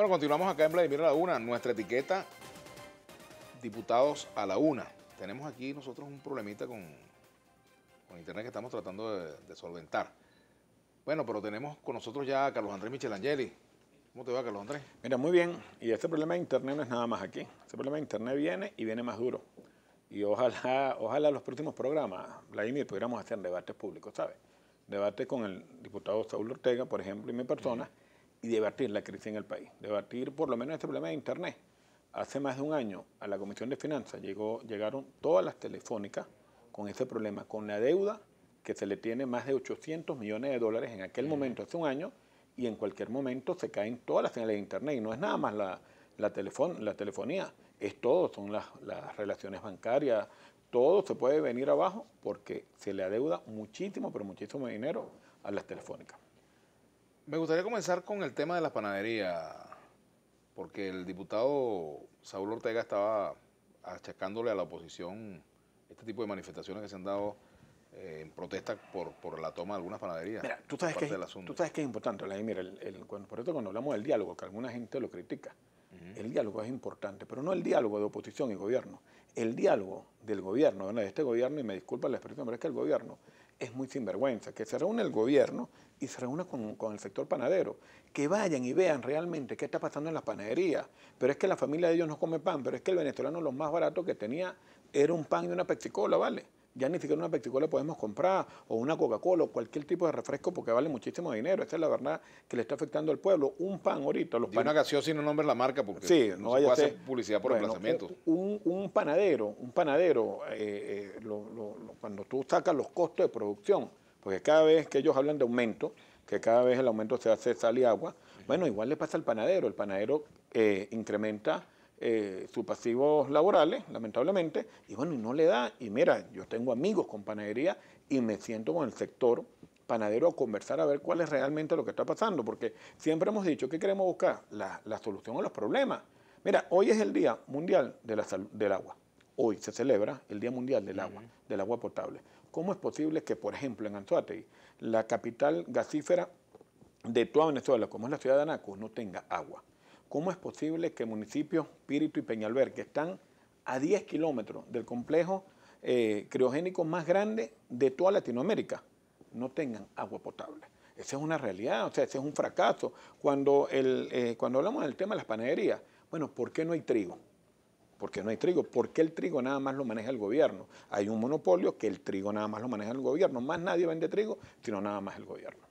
Bueno, continuamos acá en Vladimir a la Una. Nuestra etiqueta, diputados a la una. Tenemos aquí nosotros un problemita con internet que estamos tratando de solventar. Bueno, pero tenemos con nosotros ya a Carlos Andrés Michelangeli. ¿Cómo te va, Carlos Andrés? Mira, muy bien. Y este problema de internet no es nada más aquí. Este problema de internet viene y viene más duro. Y ojalá los próximos programas, Vladimir, pudiéramos hacer debates públicos, ¿sabes? Debate con el diputado Saúl Ortega, por ejemplo, y mi persona, y debatir la crisis en el país. Debatir por lo menos este problema de internet. Hace más de un año a la Comisión de Finanzas llegaron todas las telefónicas con ese problema, con la deuda que se le tiene más de 800 millones de dólares en aquel momento, hace un año, y en cualquier momento se caen todas las señales de internet. Y no es nada más la telefonía, es todo, son las relaciones bancarias, todo se puede venir abajo porque se le adeuda muchísimo, pero muchísimo dinero a las telefónicas. Me gustaría comenzar con el tema de las panaderías, porque el diputado Saúl Ortega estaba achacándole a la oposición este tipo de manifestaciones que se han dado en protesta por la toma de algunas panaderías. Mira, tú sabes que es importante, Vladimir, por eso cuando hablamos del diálogo, que alguna gente lo critica, el diálogo es importante, pero no el diálogo de oposición y gobierno, el diálogo del gobierno, ¿verdad? De este gobierno, y me disculpa la expresión, pero es que el gobierno es muy sinvergüenza, que se reúne el gobierno y se reúne con el sector panadero, que vayan y vean realmente qué está pasando en las panaderías, pero es que la familia de ellos no come pan, pero es que el venezolano lo más barato que tenía era un pan y una pepsicola, ¿vale? Ya ni siquiera una pepsicola podemos comprar, o una Coca-Cola, o cualquier tipo de refresco, porque vale muchísimo dinero. Esa es la verdad que le está afectando al pueblo. Un pan ahorita. Una gaseosa y no nombres la marca, porque sí, no se puede hacer publicidad por emplazamiento. Un panadero, cuando tú sacas los costos de producción, porque cada vez que ellos hablan de aumento, que cada vez el aumento se hace sal y agua, bueno, igual le pasa al panadero. El panadero incrementa sus pasivos laborales, lamentablemente, y bueno, y no le da. Y mira, yo tengo amigos con panadería y me siento con el sector panadero a conversar a ver cuál es realmente lo que está pasando, porque siempre hemos dicho que queremos buscar la solución a los problemas. Mira, hoy es el Día Mundial del Agua. Hoy se celebra el Día Mundial del agua potable. ¿Cómo es posible que, por ejemplo, en Anzoátegui, la capital gasífera de toda Venezuela, como es la ciudad de Anaco, no tenga agua? ¿Cómo es posible que municipios Píritu y Peñalver, que están a 10 kilómetros del complejo criogénico más grande de toda Latinoamérica, no tengan agua potable? Esa es una realidad, o sea, ese es un fracaso. Cuando hablamos del tema de las panaderías, bueno, ¿por qué no hay trigo? ¿Por qué no hay trigo? ¿Por qué el trigo nada más lo maneja el gobierno? Hay un monopolio que el trigo nada más lo maneja el gobierno. Más nadie vende trigo, sino nada más el gobierno.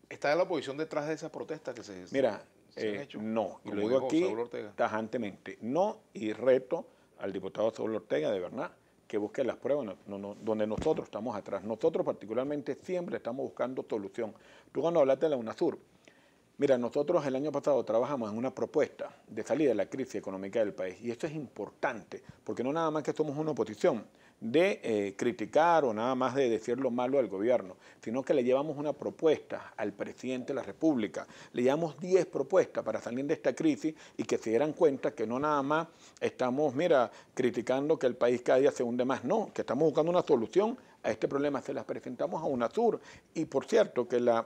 ¿Está la oposición detrás de esas protestas que se Mira, han hecho? No, y lo digo aquí tajantemente, no, y reto al diputado Saúl Ortega, de verdad, que busque las pruebas donde nosotros estamos atrás. Nosotros particularmente siempre estamos buscando solución. Tú cuando hablaste de la UNASUR, mira, nosotros el año pasado trabajamos en una propuesta de salida de la crisis económica del país, y esto es importante, porque no nada más que somos una oposición de criticar o nada más de decir lo malo del gobierno, sino que le llevamos una propuesta al presidente de la República, le llevamos 10 propuestas para salir de esta crisis y que se dieran cuenta que no nada más estamos, mira, criticando que el país cada día se hunde más, no, que estamos buscando una solución a este problema, se las presentamos a UNASUR, y por cierto que las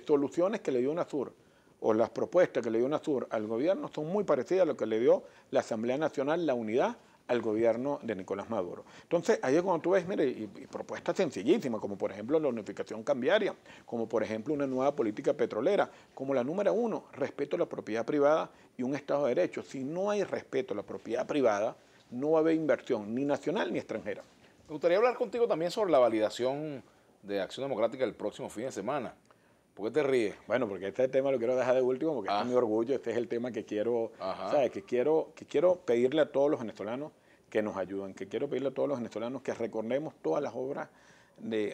soluciones que le dio UNASUR o las propuestas que le dio UNASUR al gobierno son muy parecidas a lo que le dio la Asamblea Nacional, la Unidad, al gobierno de Nicolás Maduro. Entonces, ahí es cuando tú ves, mire, y propuestas sencillísimas, como por ejemplo la unificación cambiaria, como por ejemplo una nueva política petrolera, como la número 1, respeto a la propiedad privada y un Estado de Derecho. Si no hay respeto a la propiedad privada, no va a haber inversión, ni nacional ni extranjera. Me gustaría hablar contigo también sobre la validación de Acción Democrática el próximo fin de semana. ¿Por qué te ríes? Bueno, porque este tema lo quiero dejar de último, porque este es mi orgullo, este es el tema que quiero, ¿sabes? Que quiero pedirle a todos los venezolanos que nos ayuden, que quiero pedirle a todos los venezolanos que recordemos todas las obras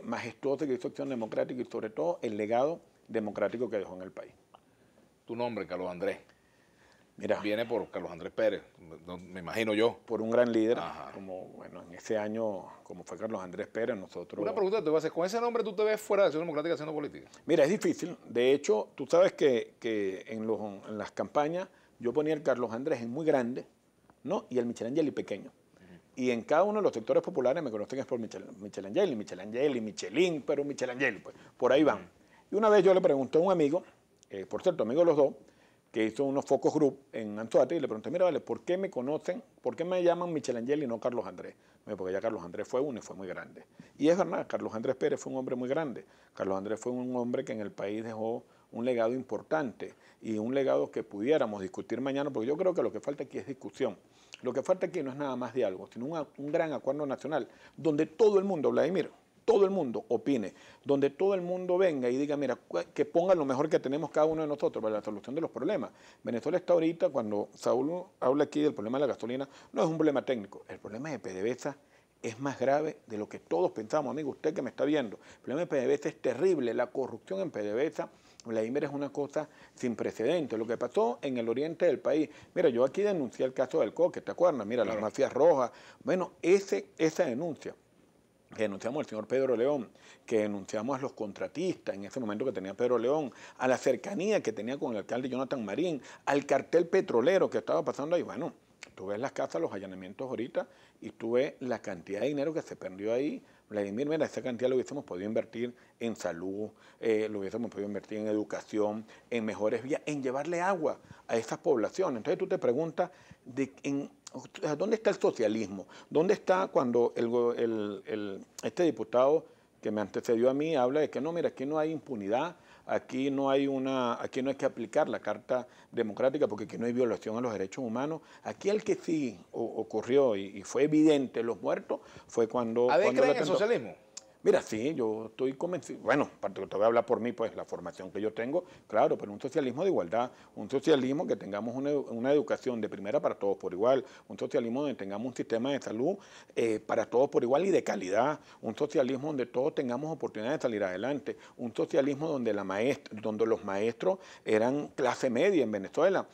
majestuosas que hizo Acción Democrática y sobre todo el legado democrático que dejó en el país. Tu nombre, Carlos Andrés. Mira, viene por Carlos Andrés Pérez, me imagino yo. Por un gran líder, como bueno, en ese año, como fue Carlos Andrés Pérez, nosotros... Una pregunta te voy a hacer, ¿con ese nombre tú te ves fuera de Acción Democrática haciendo política? Mira, es difícil. De hecho, tú sabes que en las campañas yo ponía el Carlos Andrés en muy grande, ¿no? Y el Michelangeli pequeño. Y en cada uno de los sectores populares me conocen es por Michelangeli, Michelin, pero Michelangeli, pues por ahí van. Y una vez yo le pregunté a un amigo, por cierto, amigo los dos, que hizo unos focus group en Anzoátegui y le pregunté, mira, vale, ¿por qué me conocen, por qué me llaman Michelangelo y no Carlos Andrés? Porque ya Carlos Andrés fue uno y fue muy grande. Y es verdad, Carlos Andrés Pérez fue un hombre muy grande. Carlos Andrés fue un hombre que en el país dejó un legado importante y un legado que pudiéramos discutir mañana, porque yo creo que lo que falta aquí es discusión. Lo que falta aquí no es nada más diálogo, sino un gran acuerdo nacional donde todo el mundo, Vladimir, todo el mundo opine, donde todo el mundo venga y diga, mira, que ponga lo mejor que tenemos cada uno de nosotros para la solución de los problemas. Venezuela está ahorita, cuando Saúl habla aquí del problema de la gasolina, no es un problema técnico, el problema de PDVSA es más grave de lo que todos pensamos, amigo, usted que me está viendo. El problema de PDVSA es terrible, la corrupción en PDVSA, Vladimir, es una cosa sin precedentes. Lo que pasó en el oriente del país, mira, yo aquí denuncié el caso del Coque, ¿te acuerdas? Mira, claro. Las mafias rojas, bueno, esa denuncia que denunciamos al señor Pedro León, que denunciamos a los contratistas en ese momento que tenía Pedro León, a la cercanía que tenía con el alcalde Jonathan Marín, al cartel petrolero que estaba pasando ahí. Bueno, tú ves las casas, los allanamientos ahorita, y tú ves la cantidad de dinero que se perdió ahí. Vladimir, mira, esa cantidad lo hubiésemos podido invertir en salud, lo hubiésemos podido invertir en educación, en mejores vías, en llevarle agua a esas poblaciones. Entonces tú te preguntas, ¿dónde está el socialismo? ¿Dónde está cuando este diputado que me antecedió a mí habla de que no, mira, aquí no hay impunidad, aquí no hay que aplicar la Carta Democrática porque aquí no hay violación a los derechos humanos? Aquí el que sí ocurrió y fue evidente los muertos fue cuando... ¿AD cree en el socialismo? Mira, sí, yo estoy convencido, bueno, te voy a hablar por mí, pues la formación que yo tengo, claro, pero un socialismo de igualdad, un socialismo que tengamos una educación de primera para todos por igual, un socialismo donde tengamos un sistema de salud para todos por igual y de calidad, un socialismo donde todos tengamos oportunidad de salir adelante, un socialismo donde los maestros eran clase media en Venezuela,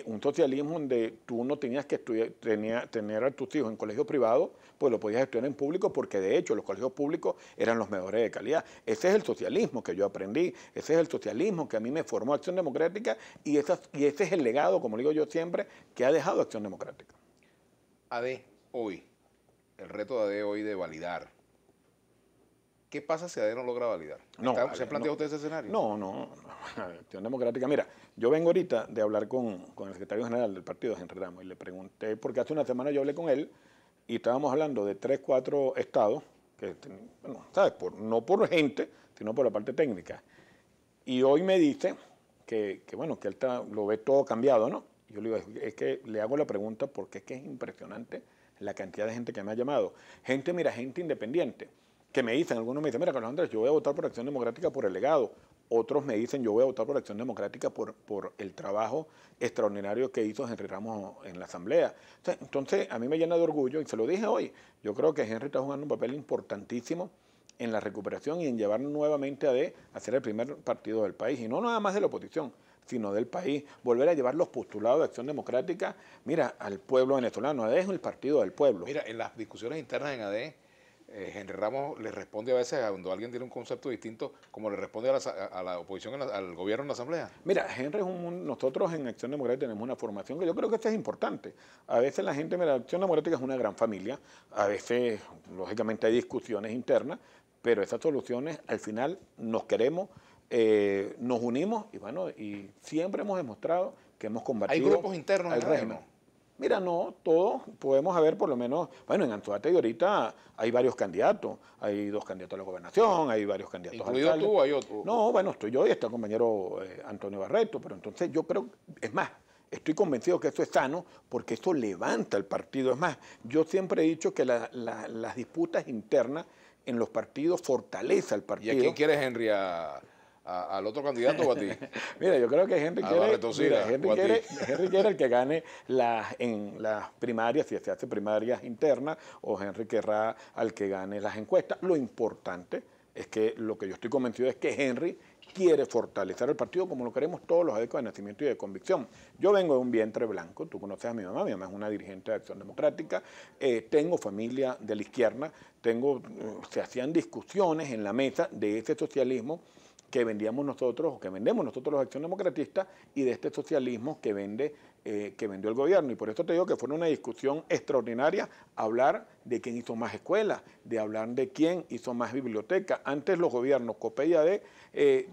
un socialismo donde tú no tenías que tener a tus hijos en colegios privados, pues lo podías estudiar en público porque de hecho los colegios públicos eran los mejores de calidad. Ese es el socialismo que yo aprendí, ese es el socialismo que a mí me formó Acción Democrática y ese es el legado, como digo yo siempre, que ha dejado Acción Democrática. AD hoy, el reto de AD hoy de validar. ¿Qué pasa si AD no logra validar? No, ¿Se ha planteado usted ese escenario? No, Acción Democrática. Mira, yo vengo ahorita de hablar con el secretario general del partido, Henry Ramos, y le pregunté, porque hace una semana yo hablé con él y estábamos hablando de 3, 4 estados, que, bueno, ¿sabes? No por gente, sino por la parte técnica. Y hoy me dice que bueno, que él lo ve todo cambiado, ¿no? Y yo le digo, es que le hago la pregunta porque es que es impresionante la cantidad de gente que me ha llamado. Gente independiente, que me dicen, algunos me dicen, mira, Carlos Andrés, yo voy a votar por Acción Democrática por el legado. Otros me dicen, yo voy a votar por Acción Democrática por el trabajo extraordinario que hizo Henry Ramos en la Asamblea. Entonces, a mí me llena de orgullo, y se lo dije hoy, yo creo que Henry está jugando un papel importantísimo en la recuperación y en llevar nuevamente a AD a ser el primer partido del país, y no nada más de la oposición, sino del país, volver a llevar los postulados de Acción Democrática, mira, al pueblo venezolano. AD es el partido del pueblo. Mira, en las discusiones internas en AD, Henry Ramos le responde a veces cuando alguien tiene un concepto distinto, como le responde a la oposición, al gobierno en la Asamblea. Mira, Henry nosotros en Acción Democrática tenemos una formación que yo creo que esto es importante. A veces la gente, mira, Acción Democrática es una gran familia, a veces, lógicamente, hay discusiones internas, pero esas soluciones, al final, nos queremos, nos unimos y bueno, y siempre hemos demostrado que hemos combatido. ¿Hay grupos internos al régimen? Mira, no, todos podemos haber por lo menos, bueno, en Anzoátegui ahorita hay varios candidatos, hay 2 candidatos a la gobernación, hay varios candidatos a alcalde. ¿Incluido tú o hay otro? No, bueno, estoy yo y está el compañero Antonio Barreto, pero entonces yo creo, es más, estoy convencido que esto es sano porque esto levanta el partido. Es más, yo siempre he dicho que las disputas internas en los partidos fortalece al partido. ¿Y a quién quieres, Henry? ¿Al otro candidato o a ti? Mira, yo creo que Henry quiere el que gane en las primarias, si se hace primarias internas, o Henry querrá al que gane las encuestas. Lo importante es que lo que yo estoy convencido es que Henry quiere fortalecer el partido como lo queremos todos los adeptos de nacimiento y de convicción. Yo vengo de un vientre blanco, tú conoces a mi mamá es una dirigente de Acción Democrática, tengo familia de la izquierda, se hacían discusiones en la mesa de ese socialismo que vendíamos nosotros, o que vendemos nosotros los acción democratistas, y de este socialismo que vende que vendió el gobierno. Y por eso te digo que fue una discusión extraordinaria hablar de quién hizo más escuelas, de hablar de quién hizo más biblioteca. Antes los gobiernos, COPE y AD,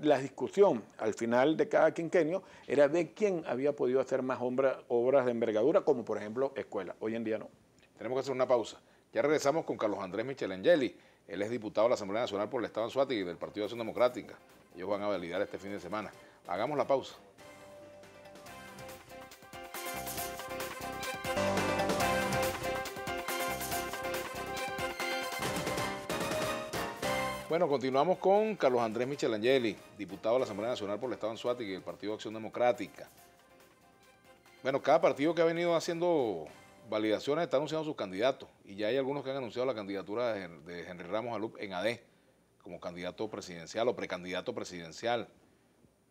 la discusión al final de cada quinquenio era de quién había podido hacer más obras de envergadura, como por ejemplo escuelas. Hoy en día no. Tenemos que hacer una pausa. Ya regresamos con Carlos Andrés Michelangeli. Él es diputado de la Asamblea Nacional por el Estado Anzoátegui y del Partido de Acción Democrática. Ellos van a validar este fin de semana. Hagamos la pausa. Bueno, continuamos con Carlos Andrés Michelangeli, diputado de la Asamblea Nacional por el Estado Anzoátegui y del Partido de Acción Democrática. Bueno, cada partido que ha venido haciendo validaciones está anunciando sus candidatos y ya hay algunos que han anunciado la candidatura de Henry Ramos Alup en AD como candidato presidencial o precandidato presidencial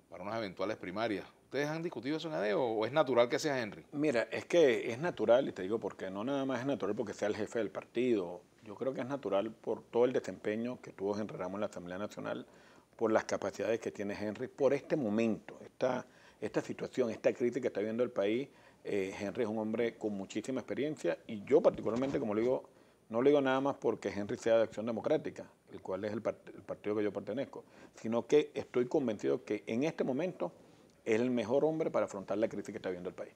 para unas eventuales primarias. ¿Ustedes han discutido eso en AD o es natural que sea Henry? Mira, es que es natural, y te digo porque no nada más es natural porque sea el jefe del partido. Yo creo que es natural por todo el desempeño que tuvo Henry Ramos en la Asamblea Nacional, por las capacidades que tiene Henry, por este momento, esta situación, esta crisis que está viviendo el país. Henry es un hombre con muchísima experiencia y yo particularmente, como le digo, no lo digo nada más porque Henry sea de Acción Democrática, el cual es el partido que yo pertenezco, sino que estoy convencido que en este momento es el mejor hombre para afrontar la crisis que está viviendo el país.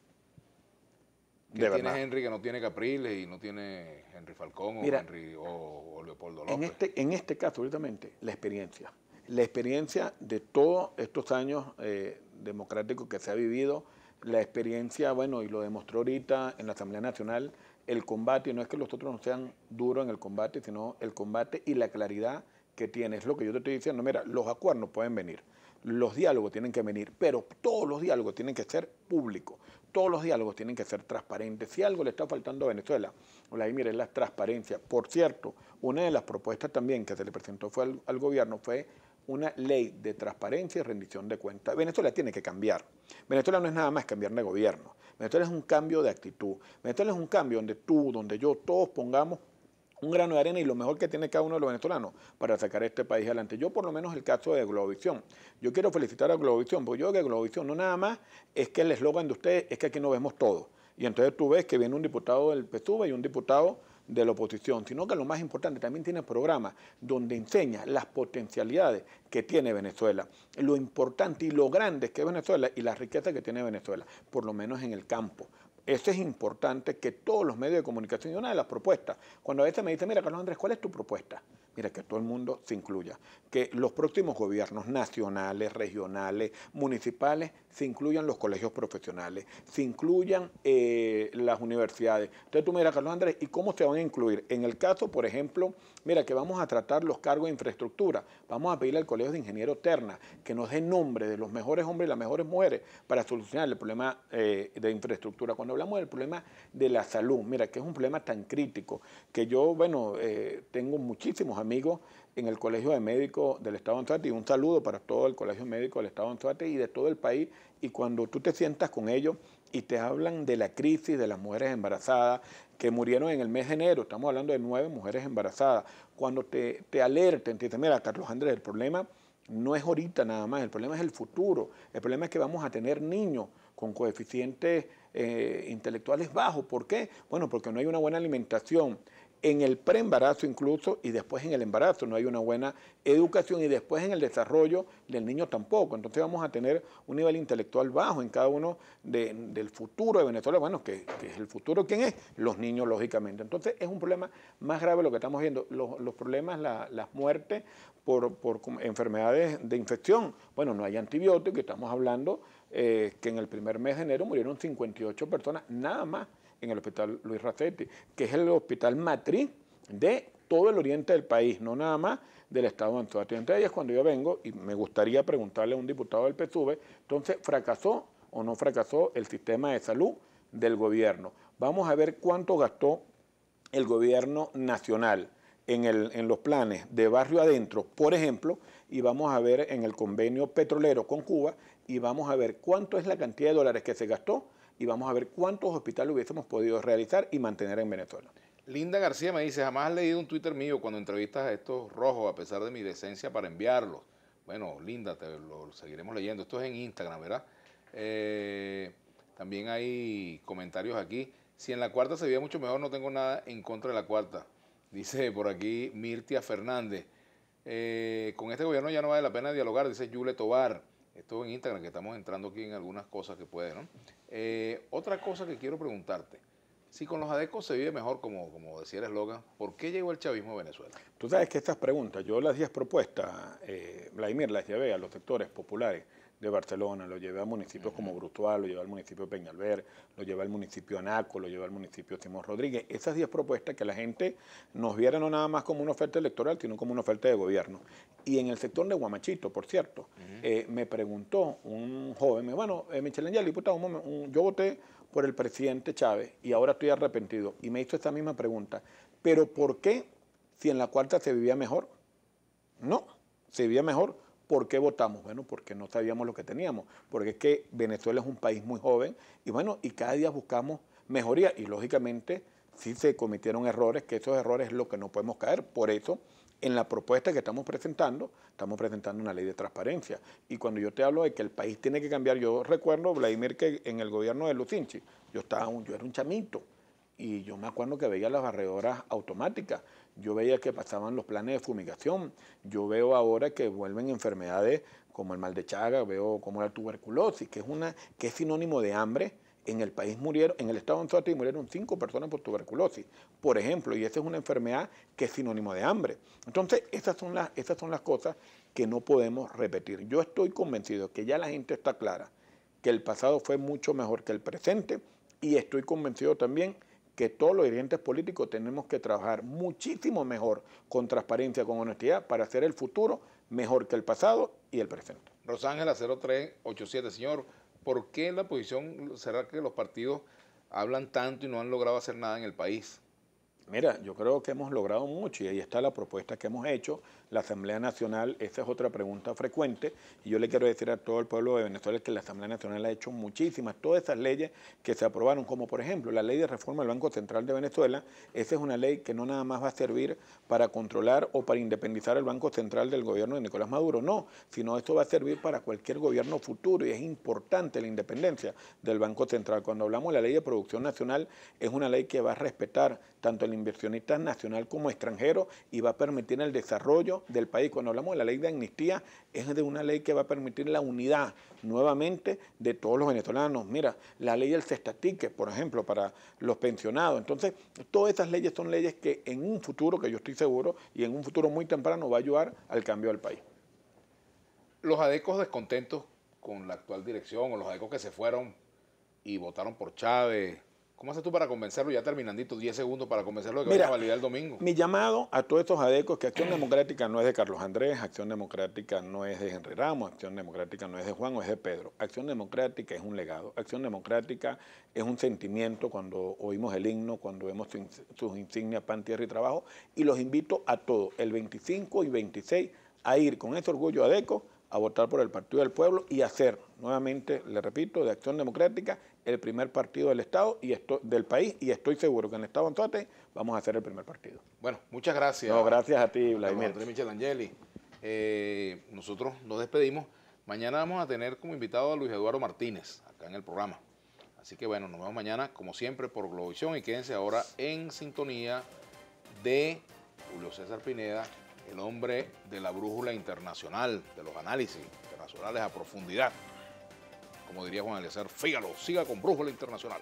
¿Qué tiene Henry que no tiene Capriles y no tiene Henry Falcón? Mira, o Leopoldo López? En este caso, ahorita, la experiencia de todos estos años democráticos que se ha vivido, la experiencia, bueno, y lo demostró ahorita en la Asamblea Nacional, el combate, y no es que los otros no sean duros en el combate, sino el combate y la claridad que tiene. Es lo que yo te estoy diciendo, mira, los acuerdos no pueden venir, los diálogos tienen que venir, pero todos los diálogos tienen que ser públicos, todos los diálogos tienen que ser transparentes. Si algo le está faltando a Venezuela, Vladimir, es la transparencia. Por cierto, una de las propuestas también que se le presentó al gobierno fue una ley de transparencia y rendición de cuentas. Venezuela tiene que cambiar. Venezuela no es nada más cambiar de gobierno. Venezuela es un cambio de actitud. Venezuela es un cambio donde tú, donde yo, todos pongamos un grano de arena y lo mejor que tiene cada uno de los venezolanos para sacar este país adelante. Yo por lo menos el caso de Globovisión. Yo quiero felicitar a Globovisión, porque yo creo que Globovisión no nada más es que el eslogan de ustedes es que aquí nos vemos todos. Y entonces tú ves que viene un diputado del PSUV y un diputado de la oposición, sino que lo más importante, también tiene programas donde enseña las potencialidades que tiene Venezuela, lo importante y lo grande que es Venezuela y la riqueza que tiene Venezuela, por lo menos en el campo. Eso es importante que todos los medios de comunicación, y una de las propuestas, cuando a veces me dicen, mira, Carlos Andrés, ¿cuál es tu propuesta? Mira, que todo el mundo se incluya, que los próximos gobiernos nacionales, regionales, municipales, se incluyan los colegios profesionales, se incluyan las universidades. Entonces tú mira, Carlos Andrés, ¿y cómo se van a incluir? En el caso, por ejemplo, mira, que vamos a tratar los cargos de infraestructura, vamos a pedirle al Colegio de Ingenieros Terna que nos dé nombre de los mejores hombres y las mejores mujeres para solucionar el problema de infraestructura. Cuando hablamos del problema de la salud, mira, que es un problema tan crítico, que yo, bueno, tengo muchísimos amigos en el Colegio de Médicos del Estado de Anzoátegui, y un saludo para todo el Colegio Médico del Estado de Anzoátegui y de todo el país, y cuando tú te sientas con ellos y te hablan de la crisis de las mujeres embarazadas que murieron en el mes de enero, estamos hablando de 9 mujeres embarazadas, cuando te alerten, te dicen, mira, Carlos Andrés, el problema no es ahorita nada más, el problema es el futuro, el problema es que vamos a tener niños con coeficientes intelectuales bajos. ¿Por qué? Bueno, porque no hay una buena alimentación en el preembarazo incluso y después en el embarazo no hay una buena educación y después en el desarrollo del niño tampoco. Entonces vamos a tener un nivel intelectual bajo en cada uno del futuro de Venezuela. Bueno, que es el futuro, ¿quién es? Los niños, lógicamente. Entonces es un problema más grave lo que estamos viendo. Los problemas, las muertes por enfermedades de infección. Bueno, no hay antibióticos, estamos hablando que en el primer mes de enero murieron 58 personas, nada más en el hospital Luis Racetti, que es el hospital matriz de todo el oriente del país, no nada más del estado de Anzoátegui. Entonces ahí es cuando yo vengo y me gustaría preguntarle a un diputado del PSUV, entonces, ¿fracasó o no fracasó el sistema de salud del gobierno? Vamos a ver cuánto gastó el gobierno nacional en los planes de barrio adentro, por ejemplo, y vamos a ver en el convenio petrolero con Cuba, y vamos a ver cuánto es la cantidad de dólares que se gastó, y vamos a ver cuántos hospitales hubiésemos podido realizar y mantener en Venezuela. Linda García me dice, jamás has leído un Twitter mío cuando entrevistas a estos rojos, a pesar de mi decencia para enviarlos. Bueno, Linda, te lo seguiremos leyendo. Esto es en Instagram, ¿verdad? También hay comentarios aquí. Si en la cuarta se veía mucho mejor, no tengo nada en contra de la cuarta. Dice por aquí Mirtia Fernández. Con este gobierno ya no vale la pena dialogar, dice Yule Tobar. Esto en Instagram, que estamos entrando aquí en algunas cosas que puede, ¿no? Otra cosa que quiero preguntarte. Si con los adecos se vive mejor, como decía el eslogan, ¿por qué llegó el chavismo a Venezuela? Tú sabes que estas preguntas, yo las 10 propuestas, Vladimir, las llevé a los sectores populares de Barcelona, lo llevé a municipios como Brutual, lo llevé al municipio de Peñalver, lo llevé al municipio Anaco, lo llevé al municipio Simón Rodríguez. Esas 10 propuestas que la gente nos viera no nada más como una oferta electoral, sino como una oferta de gobierno. Y en el sector de Guamachito, por cierto, me preguntó un joven, bueno, Michel Angel, diputado, yo voté por el presidente Chávez y ahora estoy arrepentido. Y me hizo esta misma pregunta, ¿pero por qué si en la cuarta se vivía mejor? No, se vivía mejor. ¿Por qué votamos? Bueno, porque no sabíamos lo que teníamos, porque es que Venezuela es un país muy joven y bueno, y cada día buscamos mejoría y lógicamente sí se cometieron errores, que esos errores es lo que no podemos caer. Por eso, en la propuesta que estamos presentando una ley de transparencia. Y cuando yo te hablo de que el país tiene que cambiar, yo recuerdo, Vladimir, que en el gobierno de Lucinchi, yo era un chamito, y yo me acuerdo que veía las barredoras automáticas, yo veía que pasaban los planes de fumigación, yo veo ahora que vuelven enfermedades como el mal de Chagas, veo como la tuberculosis, que es sinónimo de hambre. En el país murieron, en el estado de Anzoátegui murieron 5 personas por tuberculosis, por ejemplo, y esa es una enfermedad que es sinónimo de hambre. Entonces, esas son las cosas que no podemos repetir. Yo estoy convencido que ya la gente está clara que el pasado fue mucho mejor que el presente y estoy convencido también que todos los dirigentes políticos tenemos que trabajar muchísimo mejor, con transparencia, con honestidad, para hacer el futuro mejor que el pasado y el presente. Rosángela 0387, señor, ¿por qué la posición será que los partidos hablan tanto y no han logrado hacer nada en el país? Mira, yo creo que hemos logrado mucho y ahí está la propuesta que hemos hecho. La Asamblea Nacional, esa es otra pregunta frecuente y yo le quiero decir a todo el pueblo de Venezuela que la Asamblea Nacional ha hecho muchísimas, todas esas leyes que se aprobaron, como por ejemplo la ley de reforma del Banco Central de Venezuela. Esa es una ley que no nada más va a servir para controlar o para independizar el Banco Central del gobierno de Nicolás Maduro, no, sino esto va a servir para cualquier gobierno futuro y es importante la independencia del Banco Central. Cuando hablamos de la ley de producción nacional, es una ley que va a respetar tanto el inversionista nacional como extranjero y va a permitir el desarrollo del país. Cuando hablamos de la ley de amnistía, es de una ley que va a permitir la unidad nuevamente de todos los venezolanos. Mira, la ley del cestatique, por ejemplo, para los pensionados. Entonces, todas esas leyes son leyes que en un futuro, que yo estoy seguro, y en un futuro muy temprano va a ayudar al cambio del país. Los adecos descontentos con la actual dirección o los adecos que se fueron y votaron por Chávez, ¿cómo haces tú para convencerlo? Ya terminandito, 10 segundos para convencerlo de que vaya a validar el domingo. Mi llamado a todos estos adecos, que Acción Democrática no es de Carlos Andrés, Acción Democrática no es de Henry Ramos, Acción Democrática no es de Juan o es de Pedro. Acción Democrática es un legado. Acción Democrática es un sentimiento cuando oímos el himno, cuando vemos sus insignias, pan, tierra y trabajo. Y los invito a todos, el 25 y 26, a ir con ese orgullo adeco a votar por el Partido del Pueblo y hacer, nuevamente, le repito, de Acción Democrática el primer partido del Estado y del país, y estoy seguro que en el Estado de Anzoátegui vamos a ser el primer partido. Bueno, muchas gracias. No, gracias a ti, Vladimir. Michel Angeli. Nosotros nos despedimos. Mañana vamos a tener como invitado a Luis Eduardo Martínez, acá en el programa. Así que bueno, nos vemos mañana, como siempre, por Globovisión, y quédense ahora en sintonía de Julio César Pineda, el hombre de la brújula internacional, de los análisis internacionales a profundidad. Como diría Juan Eliezer Fígalo, siga con Brújula Internacional.